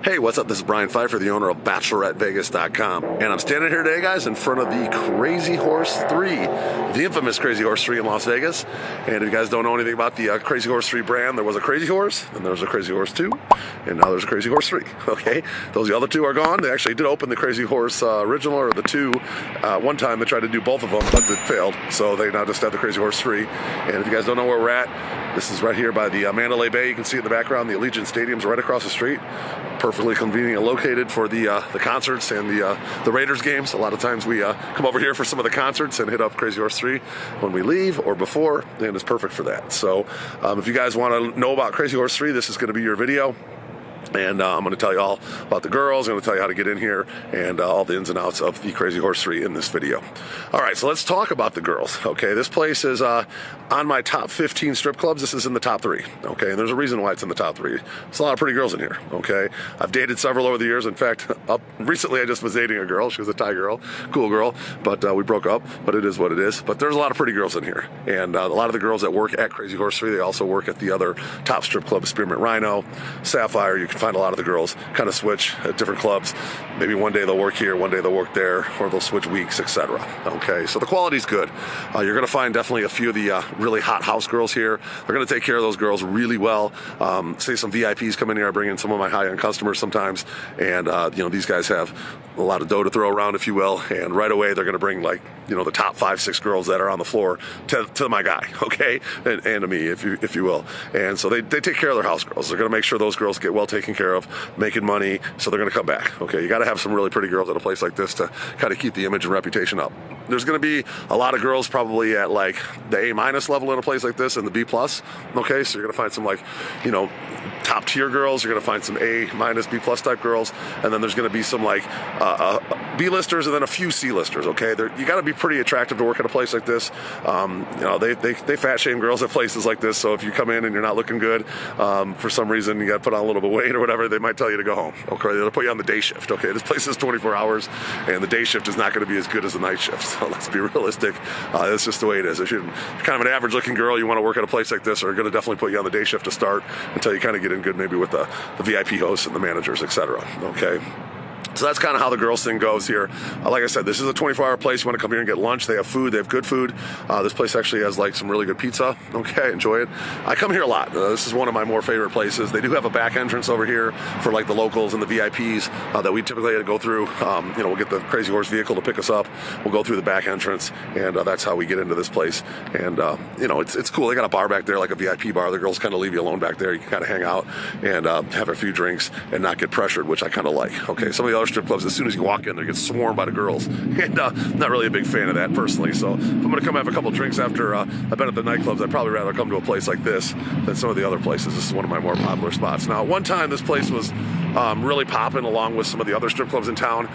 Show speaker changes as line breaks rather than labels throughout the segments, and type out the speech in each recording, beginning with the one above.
Hey, what's up? This is Brian Pfeiffer, the owner of BacheloretteVegas.com. And I'm standing here today, guys, in front of the Crazy Horse 3, the infamous Crazy Horse 3 in Las Vegas. And if you guys don't know anything about the Crazy Horse 3 brand, there was a Crazy Horse, then there was a Crazy Horse 2, and now there's a Crazy Horse 3, okay? Those the other two are gone. They actually did open the Crazy Horse original, or the 2, one time. They tried to do both of them, but it failed. So they now just have the Crazy Horse 3. And if you guys don't know where we're at, this is right here by the Mandalay Bay. You can see in the background the Allegiant Stadium's right across the street. Perfectly conveniently located for the concerts and the Raiders games. A lot of times we come over here for some of the concerts and hit up Crazy Horse 3 when we leave or before, and it's perfect for that. So if you guys want to know about Crazy Horse 3, this is going to be your video. And I'm going to tell you all about the girls. I'm going to tell you how to get in here and all the ins and outs of the Crazy Horse 3 in this video. All right, so let's talk about the girls. Okay, this place is on my top 15 strip clubs. This is in the top 3. Okay, and there's a reason why it's in the top 3. There's a lot of pretty girls in here. Okay, I've dated several over the years. In fact, recently I just was dating a girl. She was a Thai girl, cool girl, but we broke up. But it is what it is. But there's a lot of pretty girls in here, and a lot of the girls that work at Crazy Horse 3, they also work at the other top strip clubs, Spearmint Rhino, Sapphire. You can find a lot of the girls kind of switch at different clubs. Maybe one day they'll work here, one day they'll work there, or they'll switch weeks, etc. Okay, so the quality's good. You're going to find definitely a few of the really hot house girls here. They're going to take care of those girls really well. Say some VIPs come in here. I bring in some of my high-end customers sometimes, and these guys have a lot of dough to throw around, if you will, and right away they're going to bring the top 5-6 girls that are on the floor to my guy, okay, and to me, if you will. And so they take care of their house girls. They're going to make sure those girls get well taken care of, making money, so they're going to come back. Okay, you got to have some really pretty girls at a place like this to kind of keep the image and reputation up. There's going to be a lot of girls probably at like the A- level in a place like this and the B+. Okay, so you're going to find some top tier girls. You're going to find some A-, B+ type girls, and then there's going to be some B-listers and then a few C-listers. Okay, you got to be pretty attractive to work at a place like this. They fat shame girls at places like this. So if you come in and you're not looking good, for some reason you got to put on a little bit of weight or whatever, they might tell you to go home. Okay, they'll put you on the day shift. Okay, this place is 24 hours, and the day shift is not going to be as good as the night shift. So let's be realistic. That's just the way it is. If you're kind of an average-looking girl, you want to work at a place like this, they're going to definitely put you on the day shift to start until you kind of get in good, maybe with the VIP hosts and the managers, etc. Okay. So that's kind of how the girls thing goes here. Like I said, this is a 24-hour place. You want to come here and get lunch. They have food. They have good food. This place actually has some really good pizza. Okay, enjoy it. I come here a lot. This is one of my more favorite places. They do have a back entrance over here for the locals and the VIPs that we typically go through. We'll get the Crazy Horse vehicle to pick us up. We'll go through the back entrance, and that's how we get into this place. And it's cool. They got a bar back there, like a VIP bar. The girls kind of leave you alone back there. You can kind of hang out and have a few drinks and not get pressured, which I kind of like. Okay, some of the other strip clubs, as soon as you walk in, they get swarmed by the girls, and not really a big fan of that personally. So if I'm going to come have a couple drinks after I've been at the nightclubs, I'd probably rather come to a place like this than some of the other places. This is one of my more popular spots. Now, at one time, this place was really popping along with some of the other strip clubs in town.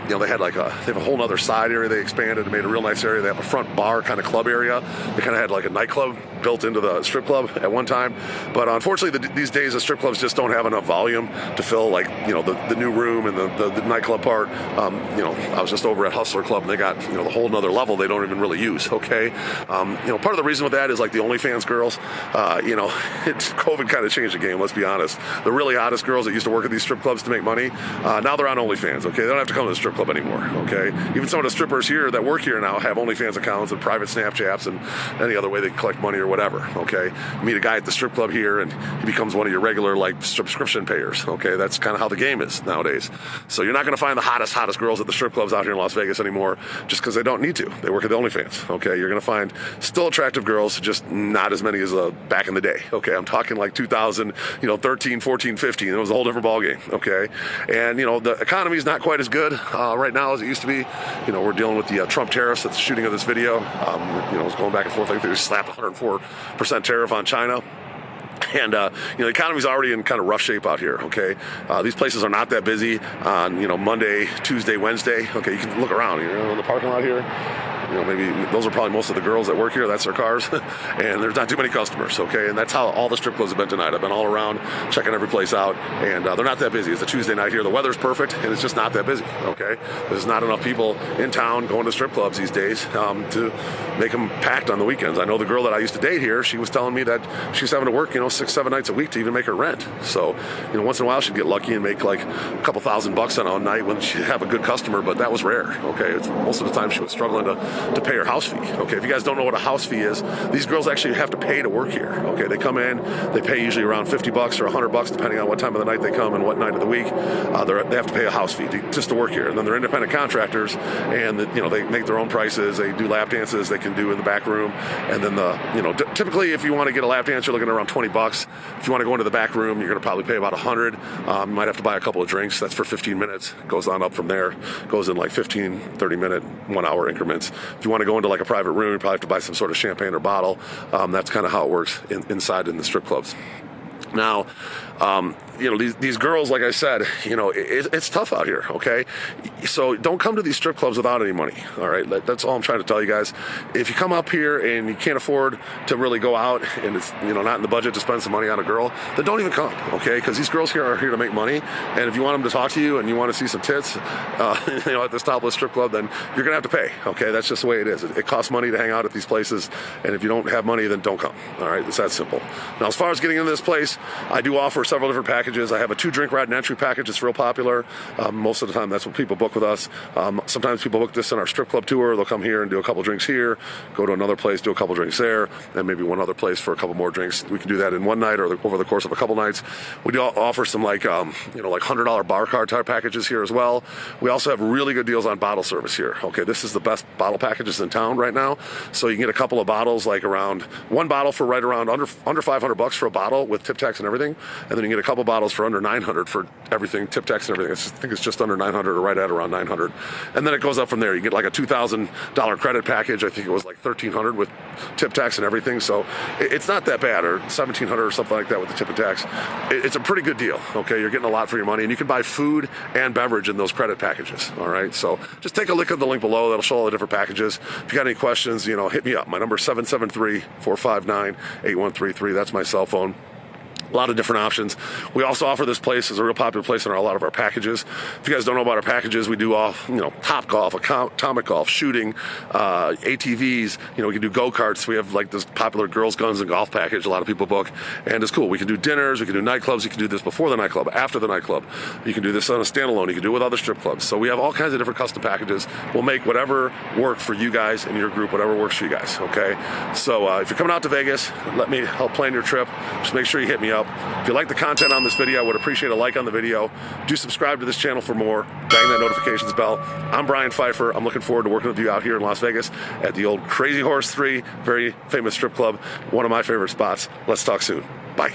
They had they have a whole other side area. They expanded and made a real nice area. They have a front bar kind of club area. They kind of had a nightclub built into the strip club at one time. But unfortunately, these days the strip clubs just don't have enough volume to fill the new room and the nightclub part. I was just over at Hustler Club, and they got the whole another level they don't even really use. Okay, part of the reason with that is the OnlyFans girls. COVID kind of changed the game. Let's be honest. The really hottest girls that used to work at these strip clubs to make money, now they're on OnlyFans. Okay, they don't have to come to the strip club anymore. Okay, even some of the strippers here that work here now have OnlyFans accounts and private Snapchats and any other way they can collect money or whatever. Okay, you meet a guy at the strip club here, and he becomes one of your regular subscription payers. Okay, that's kind of how the game is nowadays. So you're not going to find the hottest girls at the strip clubs out here in Las Vegas anymore just because they don't need to. They work at the OnlyFans. Okay, you're going to find still attractive girls, just not as many as back in the day. Okay, I'm talking 2013, 14, 15. It was a whole different ballgame. Okay, and the economy is not quite as good right now as it used to be. We're dealing with the Trump tariffs. That's the shooting of this video. It's going back and forth. I think they just slapped a 104% tariff on China. And, the economy's already in kind of rough shape out here, okay? These places are not that busy on, Monday, Tuesday, Wednesday. Okay, you can look around, in the parking lot here. Maybe those are probably most of the girls that work here. That's their cars. And there's not too many customers, okay? And that's how all the strip clubs have been tonight. I've been all around checking every place out, and they're not that busy. It's a Tuesday night here. The weather's perfect, and it's just not that busy, okay? There's not enough people in town going to strip clubs these days to make them packed on the weekends. I know the girl that I used to date here, she was telling me that she's having to work, 6-7 nights a week to even make her rent. So, once in a while she'd get lucky and make like a couple $1,000 on a night when she'd have a good customer, but that was rare. Okay, most of the time she was struggling to pay her house fee. Okay, if you guys don't know what a house fee is, these girls actually have to pay to work here. Okay, they come in, they pay usually around $50 or $100 depending on what time of the night they come and what night of the week. They have to pay a house fee just to work here, and then they're independent contractors, and they make their own prices. They do lap dances they can do in the back room, and then typically if you want to get a lap dance, you're looking at around $20. If you want to go into the back room, you're going to probably pay about $100. You might have to buy a couple of drinks. That's for 15 minutes. Goes on up from there. Goes in like 15, 30-minute, 1-hour increments. If you want to go into like a private room, you probably have to buy some sort of champagne or bottle. That's kind of how it works inside in the strip clubs. Now, these girls, like I said, it's tough out here, okay? So don't come to these strip clubs without any money, all right? That's all I'm trying to tell you guys. If you come up here and you can't afford to really go out and it's, not in the budget to spend some money on a girl, then don't even come, okay? Because these girls here are here to make money, and if you want them to talk to you and you want to see some tits, at this topless strip club, then you're going to have to pay, okay? That's just the way it is. It costs money to hang out at these places, and if you don't have money, then don't come, all right? It's that simple. Now, as far as getting into this place, I do offer several different packages. I have a 2-drink ride and entry package. It's real popular. Most of the time, that's what people book with us. Sometimes people book this in our strip club tour. They'll come here and do a couple drinks here, go to another place, do a couple drinks there, and maybe one other place for a couple more drinks. We can do that in one night or over the course of a couple nights. We do offer some like $100 bar card type packages here as well. We also have really good deals on bottle service here. Okay, this is the best bottle packages in town right now. So you can get a couple of bottles, like around one bottle for right around under $500 for a bottle with tip tax and everything, and then you can get a couple bottles for under $900 for everything, tip tax and everything. I think it's just under $900 or right at around $900, and then it goes up from there. You get like a $2,000 credit package. I think it was like $1,300 with tip tax and everything. So it's not that bad, or $1,700 or something like that with the tip and tax. It's a pretty good deal. Okay, you're getting a lot for your money, and you can buy food and beverage in those credit packages. All right, so just take a look at the link below. That'll show all the different packages. If you got any questions, hit me up. My number is 773-459-8133. That's my cell phone. A lot of different options. We also offer this place as a real popular place in a lot of our packages. If you guys don't know about our packages, we do all, Top Golf, Atomic Golf, shooting, ATVs. We can do go-karts. We have like this popular girls, guns, and golf package a lot of people book, and it's cool. We can do dinners, we can do nightclubs. You can do this before the nightclub, after the nightclub. You can do this on a standalone. You can do it with other strip clubs. So we have all kinds of different custom packages. We'll make whatever work for you guys and your group, whatever works for you guys, okay? So if you're coming out to Vegas, let me help plan your trip. Just make sure you hit me up. If you like the content on this video, I would appreciate a like on the video. Do subscribe to this channel for more. Bang that notifications bell. I'm Brian Pfeiffer. I'm looking forward to working with you out here in Las Vegas at the old Crazy Horse 3, very famous strip club, one of my favorite spots. Let's talk soon. Bye.